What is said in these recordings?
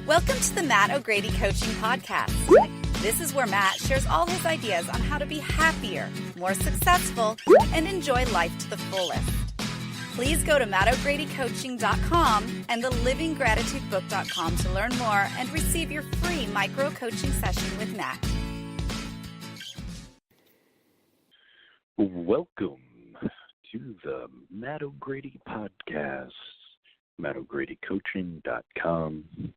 Welcome to the Matt O'Grady Coaching Podcast. This is where Matt shares all his ideas on how to be happier, more successful, and enjoy life to the fullest. Please go to mattogradycoaching.com and theliving.gratitudebook.com to learn more and receive your free micro-coaching session with Matt. Welcome to the Matt O'Grady Podcast, mattogradycoaching.com,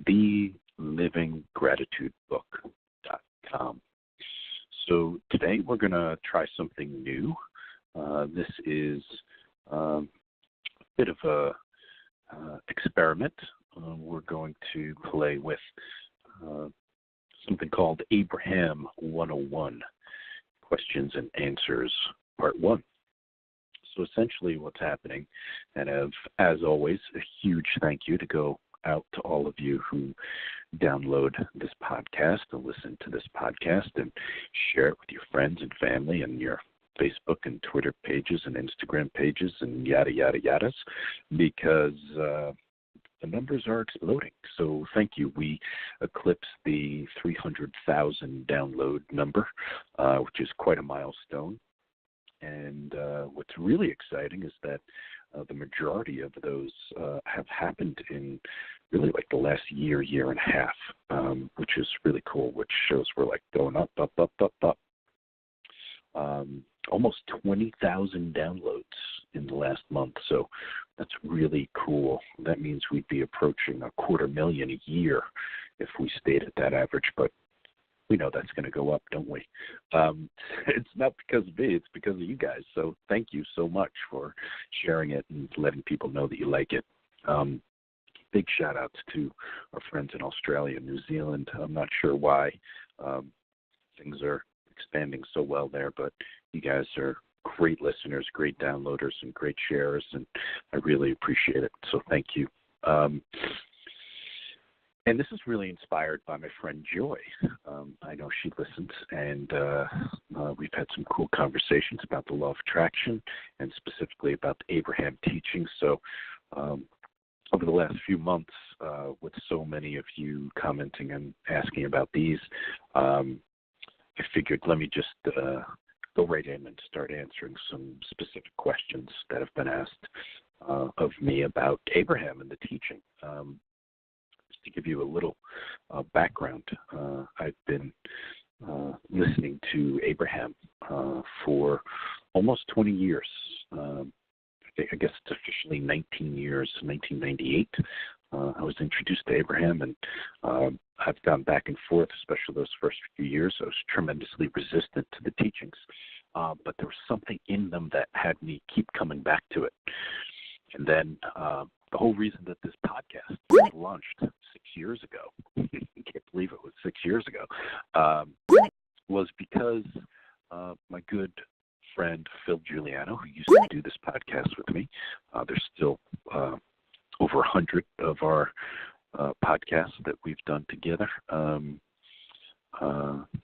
theliving.gratitudebook.com. So today we're going to try something new. This is a bit of a experiment. We're going to play with something called Abraham 101, Questions and Answers, Part 1. So essentially what's happening, and as always, a huge thank you to go out to all of you who download this podcast and listen to this podcast and share it with your friends and family and your Facebook and Twitter pages and Instagram pages and yada, yada, yadas, because the numbers are exploding. So thank you. We eclipsed the 300,000 download number, which is quite a milestone. And what's really exciting is that the majority of those have happened in really like the last year and a half, which is really cool, which shows we're like going up. Almost 20,000 downloads in the last month. So that's really cool. That means we'd be approaching 250,000 a year if we stayed at that average. But we know that's going to go up, don't we? It's not because of me, it's because of you guys. So thank you so much for sharing it and letting people know that you like it. Big shout outs to our friends in Australia and New Zealand. I'm not sure why things are expanding so well there, but you guys are great listeners, great downloaders, and great sharers, and I really appreciate it. So thank you. And this is really inspired by my friend Joy. I know she listens, and we've had some cool conversations about the law of attraction and specifically about the Abraham teaching. So over the last few months, with so many of you commenting and asking about these, I figured let me just go right in and start answering some specific questions that have been asked of me about Abraham and the teaching. To give you a little background, I've been listening to Abraham for almost 20 years. I guess it's officially 19 years, 1998. I was introduced to Abraham, and I've gone back and forth, especially those first few years. I was tremendously resistant to the teachings, but there was something in them that had me keep coming back to it. And then the whole reason that this podcast was launched 6 years ago, I can't believe it was 6 years ago, was because my good friend Phil Giuliano, who used to do this podcast with me, there's still over 100 of our podcasts that we've done together,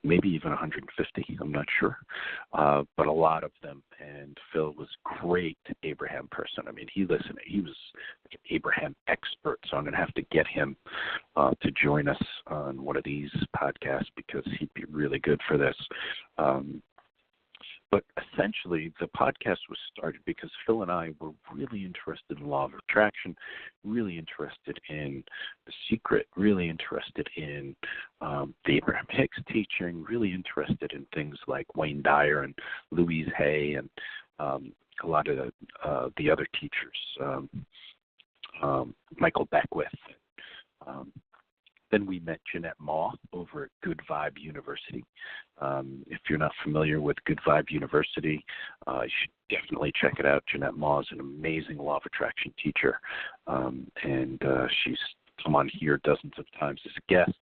maybe even 150, I'm not sure, but a lot of them. And Phil was a great Abraham person. I mean, he was like an Abraham expert, so I'm going to have to get him to join us on one of these podcasts because he'd be really good for this. But essentially, the podcast was started because Phil and I were really interested in law of attraction, really interested in The Secret, really interested in the Abraham Hicks teaching, really interested in things like Wayne Dyer and Louise Hay and a lot of the other teachers, Michael Beckwith. Then we met Jeanette Ma over at Good Vibe University. If you're not familiar with Good Vibe University, you should definitely check it out. Jeanette Ma is an amazing law of attraction teacher, and she's come on here dozens of times as a guest,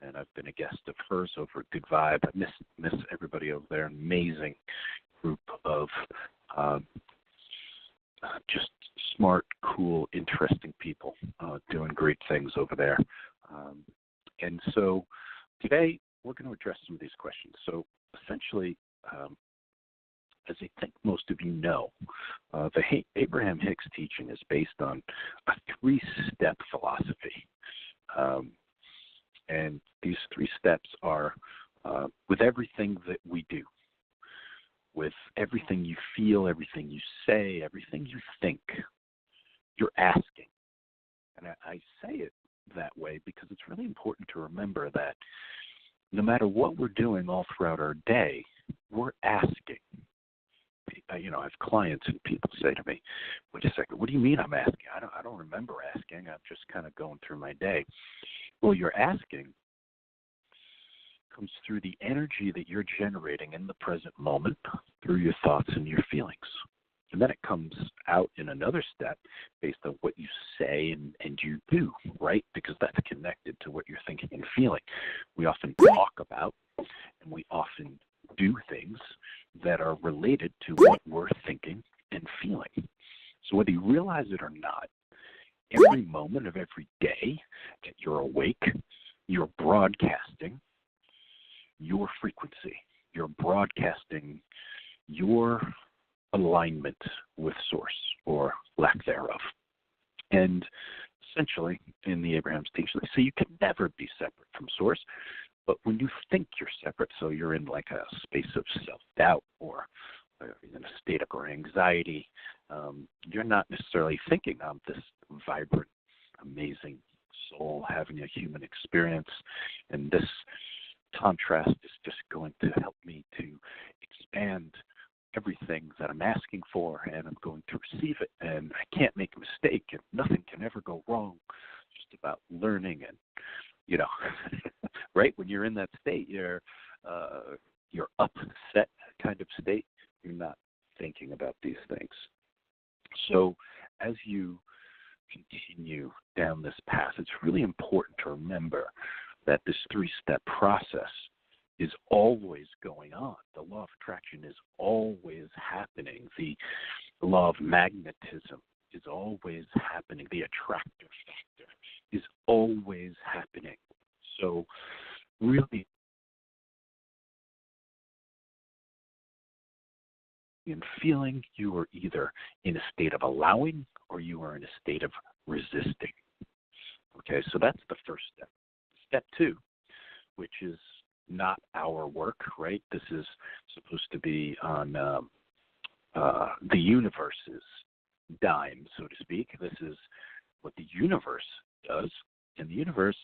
and I've been a guest of hers over at Good Vibe. I miss everybody over there. Amazing group of just smart, cool, interesting people doing great things over there. And so today we're going to address some of these questions. So essentially, as I think most of you know, the Abraham Hicks teaching is based on a three-step philosophy. steps are with everything that we do, with everything you feel, everything you say, everything you think, you're asking. And I say it that way because it's really important to remember that no matter what we're doing all throughout our day, we're asking. I have clients and people say to me, wait a second, what do you mean I'm asking? I don't remember asking. I'm just kind of going through my day. Well, your asking comes through the energy that you're generating in the present moment through your thoughts and your feelings. And then it comes out in another step based on what you say and you do, right? Because that's connected to what you're thinking and feeling. We often talk about and we often do things that are related to what we're thinking and feeling. So whether you realize it or not, every moment of every day that you're awake, you're broadcasting your frequency. You're broadcasting your alignment with source or lack thereof. And essentially, in the Abraham's teaching, they say you can never be separate from source. But when you think you're separate, so you're in like a space of self-doubt or in a state of anxiety, you're not necessarily thinking I'm this vibrant, amazing soul having a human experience, and this contrast is just going to help me to expand everything that I'm asking for, and I'm going to receive it, and I can't make a mistake, and nothing can ever go wrong. It's just about learning and, right? When you're in that state, you're upset kind of state. You're not thinking about these things. So as you continue down this path, it's really important to remember that this 3-step process is always going on. The law of attraction is always happening. The law of magnetism is always happening. The attractor factor is always happening. So really, in feeling, you are either in a state of allowing or you are in a state of resisting. Okay, so that's the first step. Step 2, which is not our work, right? This is supposed to be on the universe's dime, so to speak. This is what the universe does, and the universe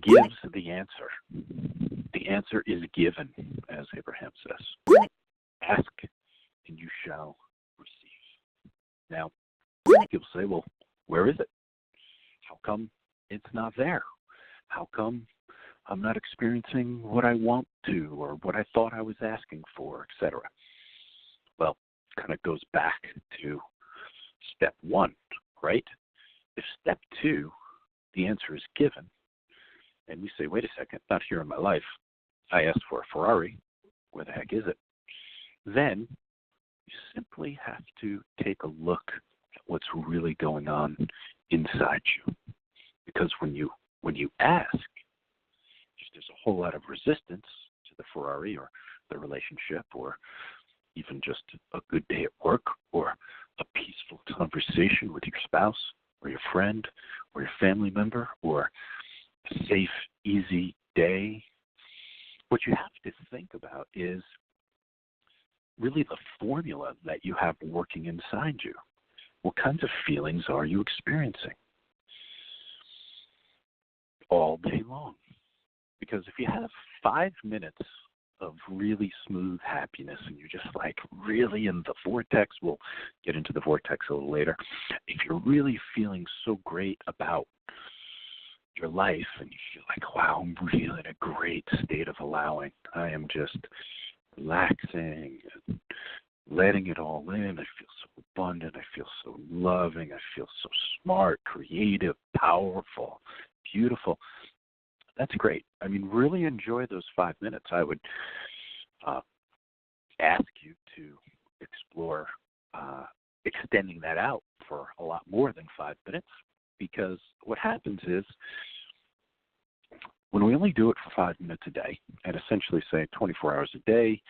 gives the answer. The answer is given, as Abraham says. Ask, and you shall receive. Now, people say, well, where is it? How come it's not there? How come I'm not experiencing what I want to or what I thought I was asking for, etc.? Well, it kind of goes back to step 1, right? If step 2, the answer is given, and we say, wait a second, not here in my life. I asked for a Ferrari. Where the heck is it? Then you simply have to take a look at what's really going on inside you. Because when you ask, there's a whole lot of resistance to the Ferrari or the relationship or even just a good day at work or a peaceful conversation with your spouse or your friend or your family member or a safe, easy day. What you have to think about is really the formula that you have working inside you. What kinds of feelings are you experiencing all day long? Because if you have 5 minutes of really smooth happiness and you're just like really in the vortex, we'll get into the vortex a little later. If you're really feeling so great about your life and you feel like, wow, I'm really in a great state of allowing. I am just relaxing and letting it all in. I feel so abundant. I feel so loving. I feel so smart, creative, powerful, beautiful. That's great. I mean, really enjoy those 5 minutes. I would ask you to explore extending that out for a lot more than 5 minutes, because what happens is when we only do it for 5 minutes a day and essentially say 24 hours a day,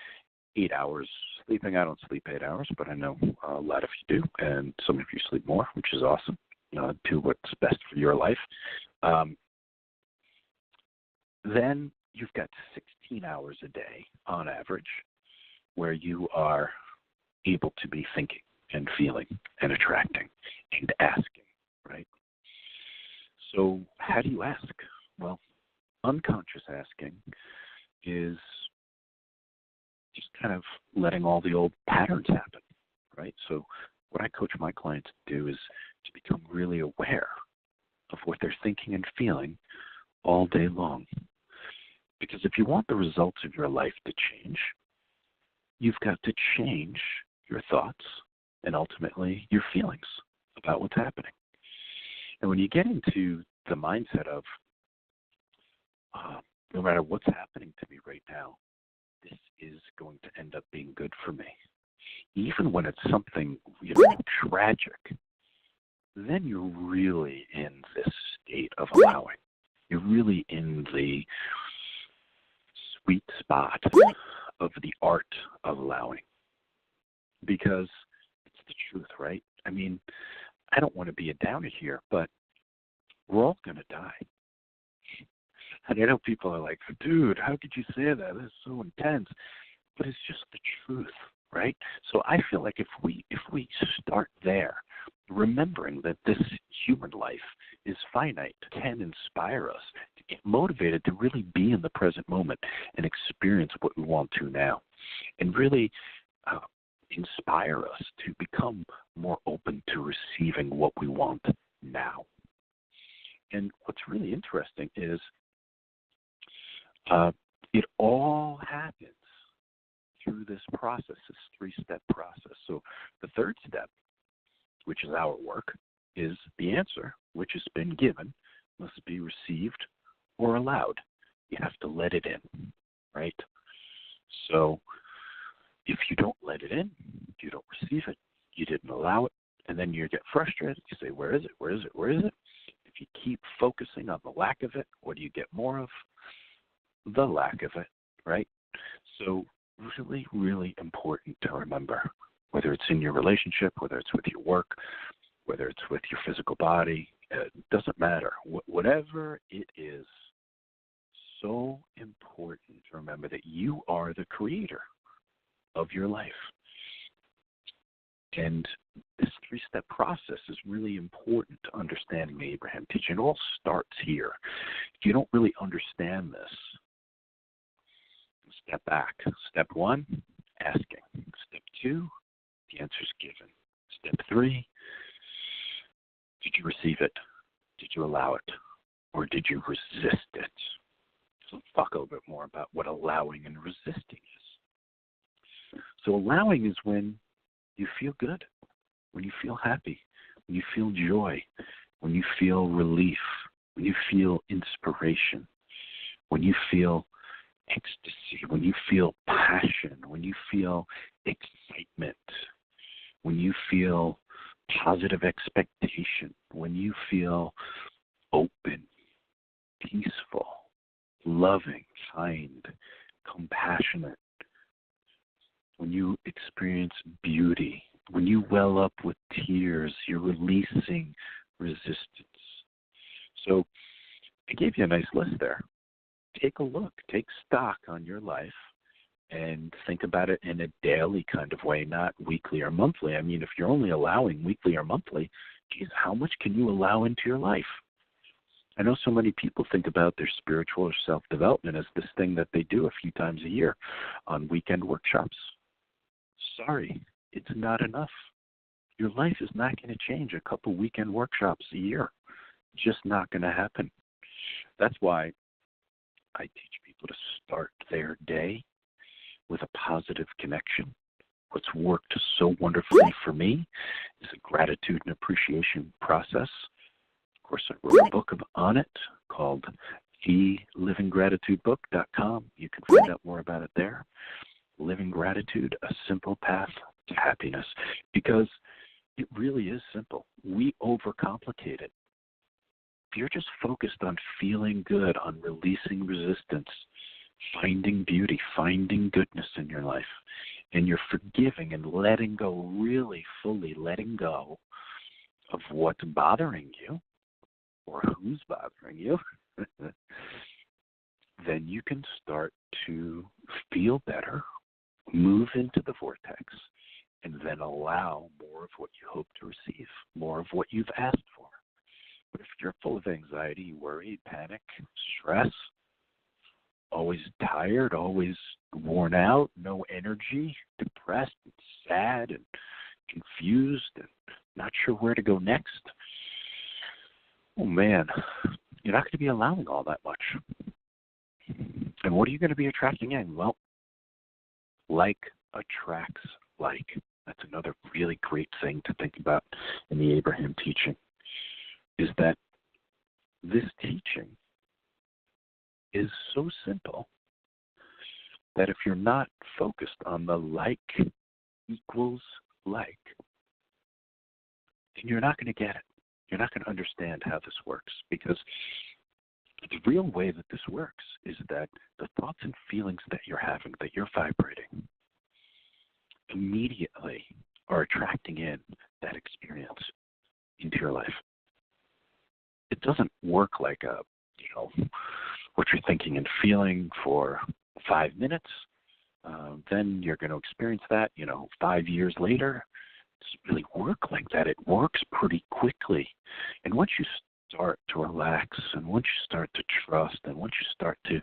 8 hours sleeping. I don't sleep 8 hours, but I know a lot of you do, and some of you sleep more, which is awesome. Do what's best for your life. then you've got 16 hours a day on average where you are able to be thinking and feeling and attracting and asking, right? So how do you ask? Well, unconscious asking is just kind of letting all the old patterns happen, right? So what I coach my clients to do is to become really aware of what they're thinking and feeling all day long. Because if you want the results of your life to change, you've got to change your thoughts and ultimately your feelings about what's happening. And when you get into the mindset of, no matter what's happening to me right now, this is going to end up being good for me, even when it's something tragic, then you're really in this state of allowing. You're really in the sweet spot of the art of allowing, because it's the truth, right? I mean, I don't want to be a downer here, but we're all going to die. And I know people are like, dude, how could you say that? That's so intense. But it's just the truth, right? So I feel like if we start there, remembering that this human life is finite, can inspire us to get motivated to really be in the present moment and experience what we want to now, and really inspire us to become more open to receiving what we want now. And what's really interesting is it all happens through this process, this three-step process. So the third step, which is our work, is the answer, which has been given, must be received or allowed. You have to let it in, right? So if you don't let it in, you don't receive it, you didn't allow it, and then you get frustrated. You say, where is it? Where is it? Where is it? If you keep focusing on the lack of it, what do you get more of? The lack of it, right? So really, really important to remember, whether it's in your relationship, whether it's with your work, whether it's with your physical body, it doesn't matter. Whatever it is, so important to remember that you are the creator of your life. And this three-step process is really important to understanding the Abraham teaching. It all starts here. If you don't really understand this, step back. Step 1, asking. Step 2, the answer's given. Step 3, did you receive it? Did you allow it? Or did you resist it? So let's talk a little bit more about what allowing and resisting is. So allowing is when you feel good, when you feel happy, when you feel joy, when you feel relief, when you feel inspiration, when you feel ecstasy, when you feel passion, when you feel excitement, when you feel positive expectation, when you feel open, peaceful, loving, kind, compassionate, when you experience beauty, when you well up with tears, you're releasing resistance. So I gave you a nice list there. Take a look, take stock on your life, and think about it in a daily kind of way, not weekly or monthly. I mean, if you're only allowing weekly or monthly, geez, how much can you allow into your life? I know so many people think about their spiritual or self-development as this thing that they do a few times a year on weekend workshops. Sorry, it's not enough. Your life is not going to change a couple weekend workshops a year. Just not going to happen. That's why I teach people to start their day with a positive connection. What's worked so wonderfully for me is a gratitude and appreciation process. Of course, I wrote a book on it called TheLivingGratitudeBook.com. You can find out more about it there. Living Gratitude, a simple path to happiness. Because it really is simple. We overcomplicate it. If you're just focused on feeling good, on releasing resistance, finding beauty, finding goodness in your life, and you're forgiving and letting go, really fully letting go of what's bothering you or who's bothering you, then you can start to feel better, move into the vortex, and then allow more of what you hope to receive, more of what you've asked for. But if you're full of anxiety, worry, panic, stress, always tired, always worn out, no energy, depressed, and sad, and confused, and not sure where to go next, oh man, you're not going to be allowing all that much. And what are you going to be attracting in? Well, like attracts like. That's another really great thing to think about in the Abraham teaching, is that this teaching is so simple that if you're not focused on the like equals like, then you're not going to get it. You're not going to understand how this works, because the real way that this works is that the thoughts and feelings that you're having, that you're vibrating, immediately are attracting in that experience into your life. It doesn't work like what you're thinking and feeling for 5 minutes. Then you're going to experience that, 5 years later. It doesn't really work like that. It works pretty quickly. And once you start to relax, and once you start to trust, and once you start to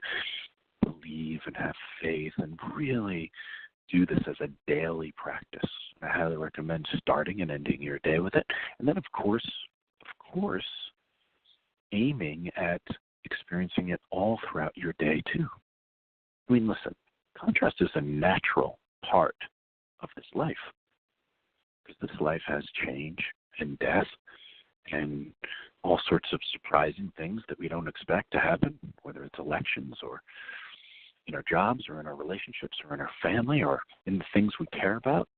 believe and have faith and really do this as a daily practice, I highly recommend starting and ending your day with it. And then, of course, aiming at experiencing it all throughout your day, too. I mean, listen, contrast is a natural part of this life, because this life has change and death and all sorts of surprising things that we don't expect to happen, whether it's elections or in our jobs or in our relationships or in our family or in the things we care about.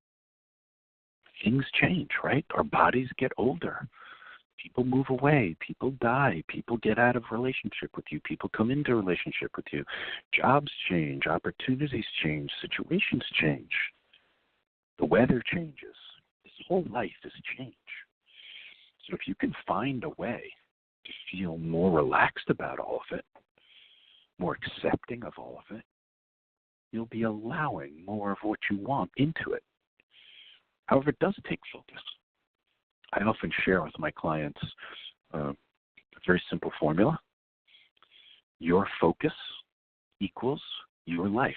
Things change, right? Our bodies get older. People move away. People die. People get out of relationship with you. People come into relationship with you. Jobs change. Opportunities change. Situations change. The weather changes. This whole life is change. So if you can find a way to feel more relaxed about all of it, more accepting of all of it, you'll be allowing more of what you want into it. However, it does take focus. I often share with my clients a very simple formula. Your focus equals your life.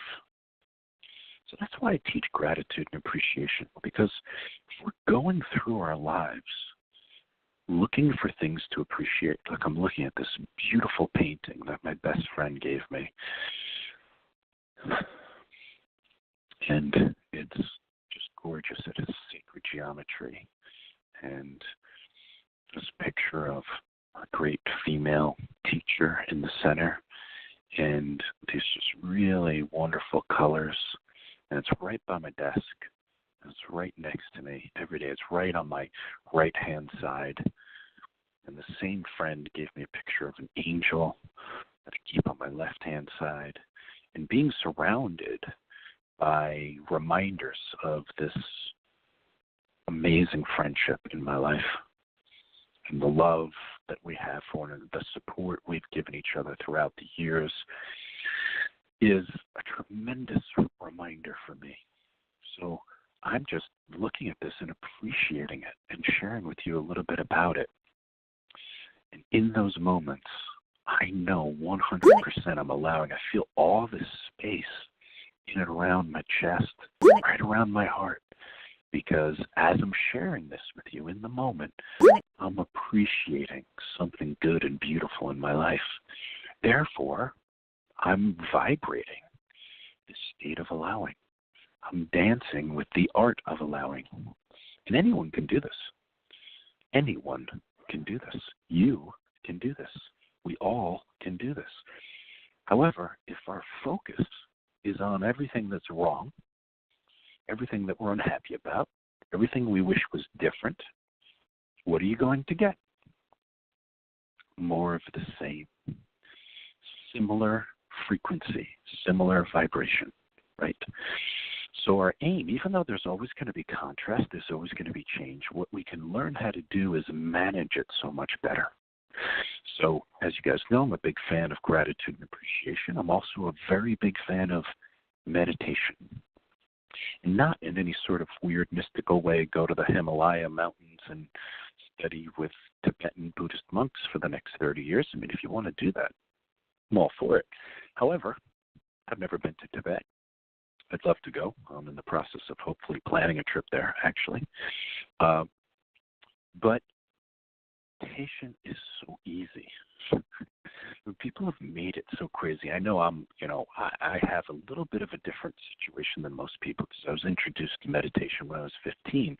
So that's why I teach gratitude and appreciation, because if we're going through our lives looking for things to appreciate, like I'm looking at this beautiful painting that my best friend gave me, and it's just gorgeous. It is sacred geometry, and this picture of a great female teacher in the center, and these just really wonderful colors, and it's right by my desk. It's right next to me every day. It's right on my right-hand side. And the same friend gave me a picture of an angel that I keep on my left-hand side. And being surrounded by reminders of this amazing friendship in my life and the love that we have for one another, the support we've given each other throughout the years, is a tremendous reminder for me. So I'm just looking at this and appreciating it and sharing with you a little bit about it. And in those moments, I know 100% I'm allowing, I feel all this space in and around my chest, right around my heart, because as I'm sharing this with you in the moment, I'm appreciating something good and beautiful in my life. Therefore, I'm vibrating this state of allowing. I'm dancing with the art of allowing. And anyone can do this. Anyone can do this. You can do this. We all can do this. However, if our focus is on everything that's wrong, everything that we're unhappy about, everything we wish was different, what are you going to get? More of the same. Similar frequency, similar vibration, right? So our aim, even though there's always going to be contrast, there's always going to be change, what we can learn how to do is manage it so much better. So as as you guys know, I'm a big fan of gratitude and appreciation. I'm also a very big fan of meditation. And not in any sort of weird mystical way, go to the Himalaya mountains and study with Tibetan Buddhist monks for the next 30 years. I mean, if you want to do that, I'm all for it. However, I've never been to Tibet. I'd love to go. I'm in the process of hopefully planning a trip there, actually. But meditation is so easy. People have made it so crazy. I know I have a little bit of a different situation than most people because I was introduced to meditation when I was 15.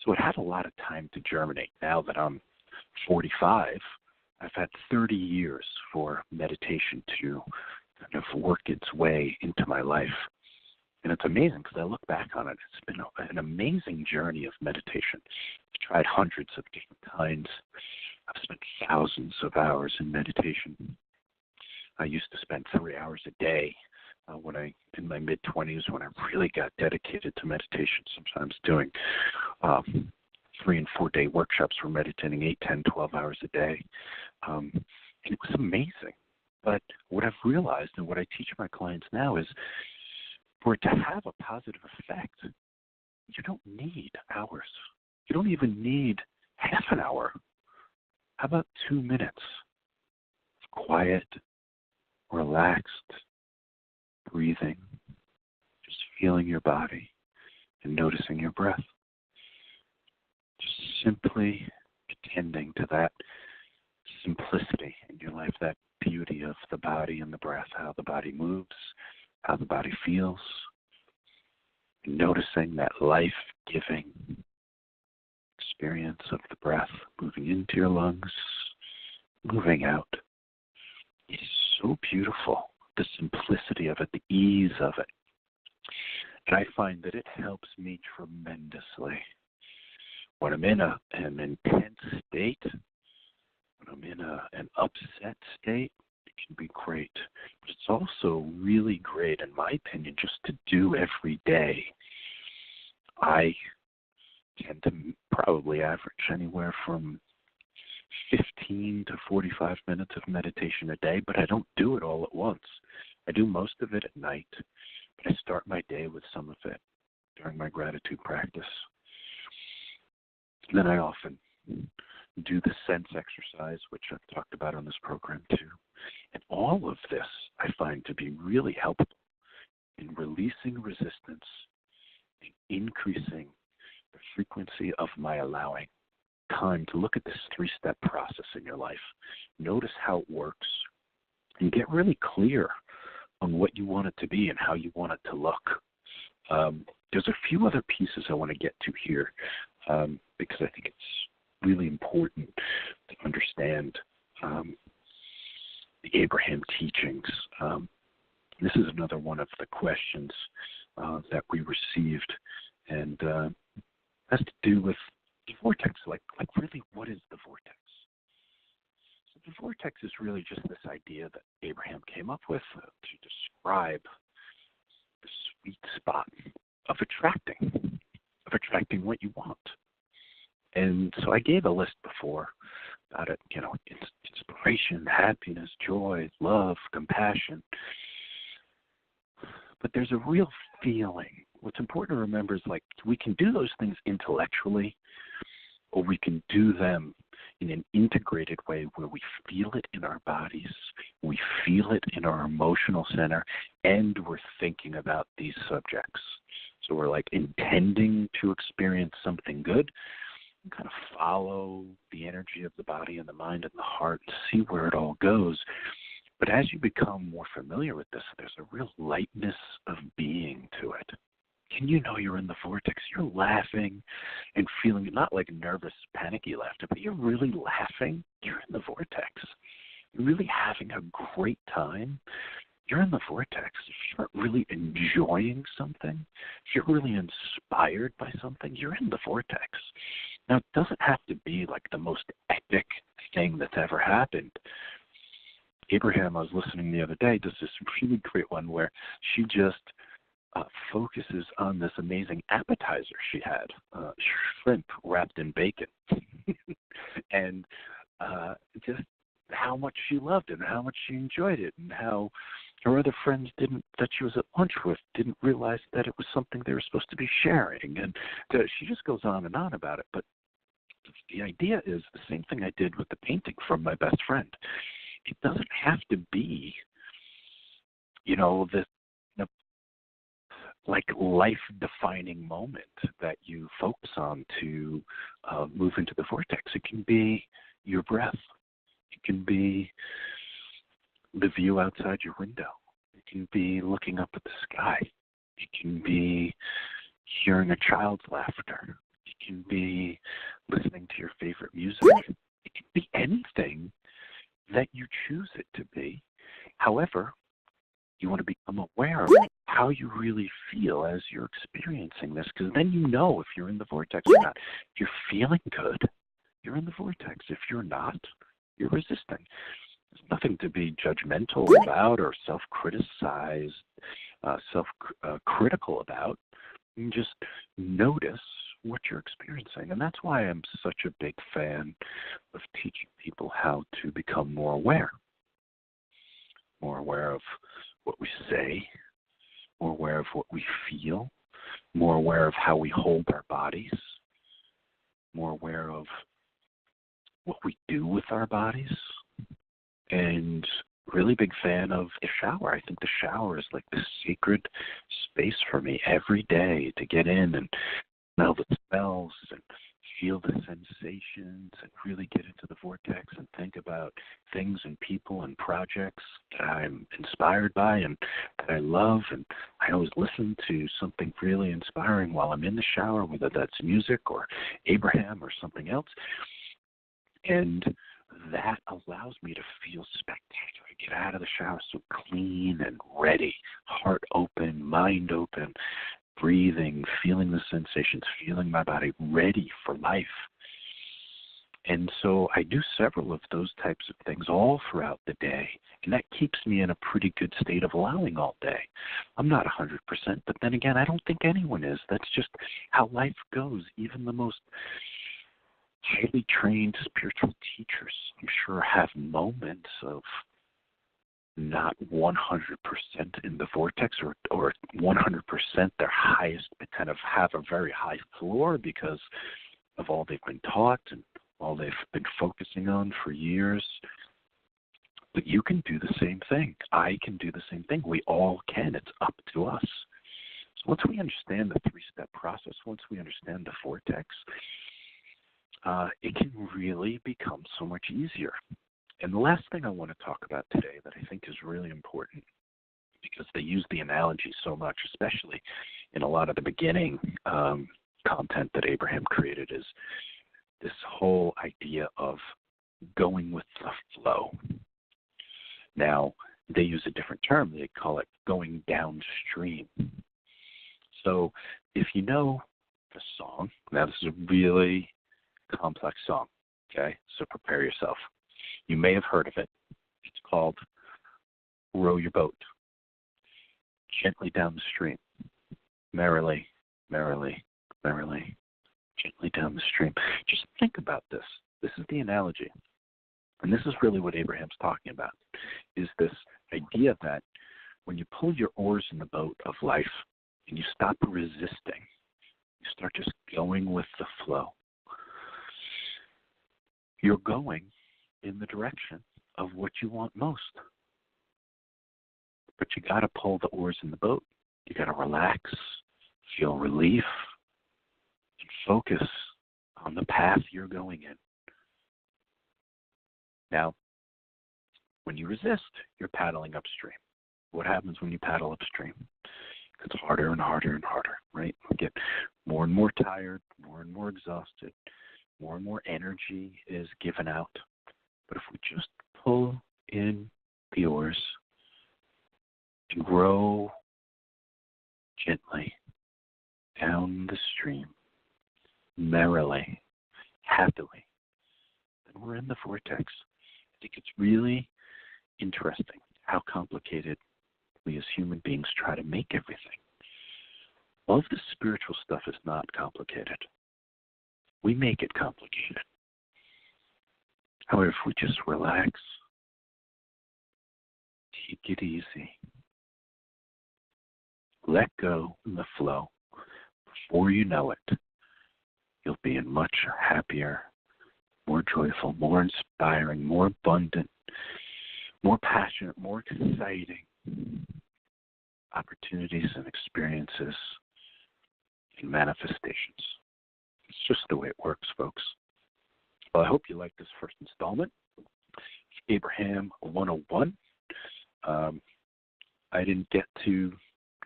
So it had a lot of time to germinate. Now that I'm 45, I've had 30 years for meditation to kind of work its way into my life. And it's amazing because I look back on it. It's been an amazing journey of meditation. I've tried hundreds of different kinds. I've spent thousands of hours in meditation. I used to spend 3 hours a day in my mid-20s, when I really got dedicated to meditation, sometimes doing 3 and 4 day workshops for meditating 8, 10, 12 hours a day. And it was amazing. But what I've realized and what I teach my clients now is for it to have a positive effect, you don't need hours. You don't even need half an hour. How about 2 minutes of quiet, relaxed breathing, just feeling your body and noticing your breath? Just simply attending to that simplicity in your life, that beauty of the body and the breath, how the body moves, how the body feels, and noticing that life-giving experience of the breath moving into your lungs, moving out. It is so beautiful, the simplicity of it, the ease of it. And I find that it helps me tremendously. When I'm in an intense state, when I'm in an upset state, it can be great. But it's also really great, in my opinion, just to do every day. I tend to probably average anywhere from 15 to 45 minutes of meditation a day, but I don't do it all at once. I do most of it at night, but I start my day with some of it during my gratitude practice. And then I often do the sense exercise, which I've talked about on this program too. And all of this I find to be really helpful in releasing resistance and increasing the frequency of my allowing time to look at this 3-step process in your life. Notice how it works and get really clear on what you want it to be and how you want it to look. There's a few other pieces I want to get to here because I think it's really important to understand the Abraham teachings. This is another one of the questions that we received, and has to do with the vortex. Like really, what is the vortex? So the vortex is really just this idea that Abraham came up with to describe the sweet spot of attracting what you want. And so I gave a list before about it, inspiration, happiness, joy, love, compassion. But there's a real feeling. What's important to remember is we can do those things intellectually, or we can do them in an integrated way where we feel it in our bodies, we feel it in our emotional center, and we're thinking about these subjects. So we're intending to experience something good, and kind of follow the energy of the body and the mind and the heart to see where it all goes. But as you become more familiar with this, there's a real lightness of being to it. And you're in the vortex. You're laughing and feeling not like nervous, panicky laughter, but you're really laughing. You're in the vortex. You're really having a great time. You're in the vortex. If you're really enjoying something, if you're really inspired by something, you're in the vortex. Now, it doesn't have to be the most epic thing that's ever happened. Abraham, I was listening the other day, does this really great one where she just focuses on this amazing appetizer she had, shrimp wrapped in bacon. And just how much she loved it and how much she enjoyed it, and how her other friends that she was at lunch with didn't realize that it was something they were supposed to be sharing. And she just goes on and on about it. But the idea is the same thing I did with the painting from my best friend. It doesn't have to be, this like life-defining moment that you focus on to move into the vortex. It can be your breath. It can be the view outside your window. It can be looking up at the sky. It can be hearing a child's laughter. It can be listening to your favorite music. It can be anything that you choose it to be. However, you want to become aware of how you really feel as you're experiencing this, because then you know if you're in the vortex or not. If you're feeling good, you're in the vortex. If you're not, you're resisting. There's nothing to be judgmental about or self-criticized, self-critical about. You just notice what you're experiencing. And that's why I'm such a big fan of teaching people how to become more aware of what we say, more aware of what we feel, more aware of how we hold our bodies, more aware of what we do with our bodies, and really big fan of the shower. I think the shower is like this sacred space for me every day to get in and smell the smells and feel the sensations and really get into the vortex and think about things and people and projects that I'm inspired by and that I love. And I always listen to something really inspiring while I'm in the shower, whether that's music or Abraham or something else. And that allows me to feel spectacular. I get out of the shower so clean and ready, heart open, mind open, breathing, feeling the sensations, feeling my body ready for life. And so I do several of those types of things all throughout the day, and that keeps me in a pretty good state of allowing all day. I'm not 100%, but then again, I don't think anyone is. That's just how life goes. Even the most highly trained spiritual teachers, I'm sure, have moments of not 100% in the vortex or 100% their highest, but kind of have a very high floor because of all they've been taught and all they've been focusing on for years. But you can do the same thing. I can do the same thing. We all can. It's up to us. So once we understand the three-step process, once we understand the vortex, it can really become so much easier. And the last thing I want to talk about today that I think is really important, because they use the analogy so much, especially in a lot of the beginning content that Abraham created, is this whole idea of going with the flow. Now, they use a different term. They call it going downstream. So if you know the song, now this is a really complex song, okay? So prepare yourself. You may have heard of it. It's called Row Your Boat Gently Down the Stream, merrily, merrily, merrily, gently down the stream. Just think about this. This is the analogy. And this is really what Abraham's talking about, is this idea that when you pull your oars in the boat of life and you stop resisting, you start just going with the flow. You're going in the direction of what you want most. But you got to pull the oars in the boat. You got to relax, feel relief, and focus on the path you're going in. Now, when you resist, you're paddling upstream. What happens when you paddle upstream? It gets harder and harder and harder, right? You get more and more tired, more and more exhausted, more and more energy is given out. But if we just pull in the oars and row gently down the stream, merrily, happily, then we're in the vortex. I think it's really interesting how complicated we as human beings try to make everything. All of the spiritual stuff is not complicated. We make it complicated. However, if we just relax, take it easy, let go in the flow, before you know it, you'll be in much happier, more joyful, more inspiring, more abundant, more passionate, more exciting opportunities and experiences and manifestations. It's just the way it works, folks. Well, I hope you like this first installment, Abraham 101. I didn't get to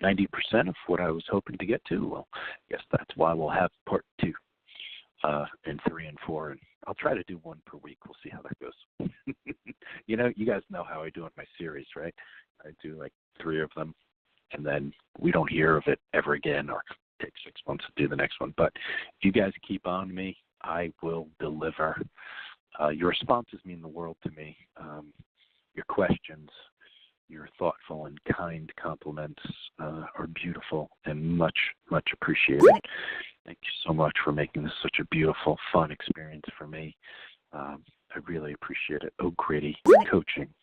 90% of what I was hoping to get to. Well, I guess that's why we'll have part 2 and 3 and 4. And I'll try to do one per week. We'll see how that goes. You guys know how I do in my series, right? I do like 3 of them, and then we don't hear of it ever again, or take 6 months to do the next one. But if you guys keep on me, I will deliver. Your responses mean the world to me. Your questions, your thoughtful and kind compliments are beautiful and much, much appreciated. Thank you so much for making this such a beautiful, fun experience for me. I really appreciate it. O'Grady Coaching.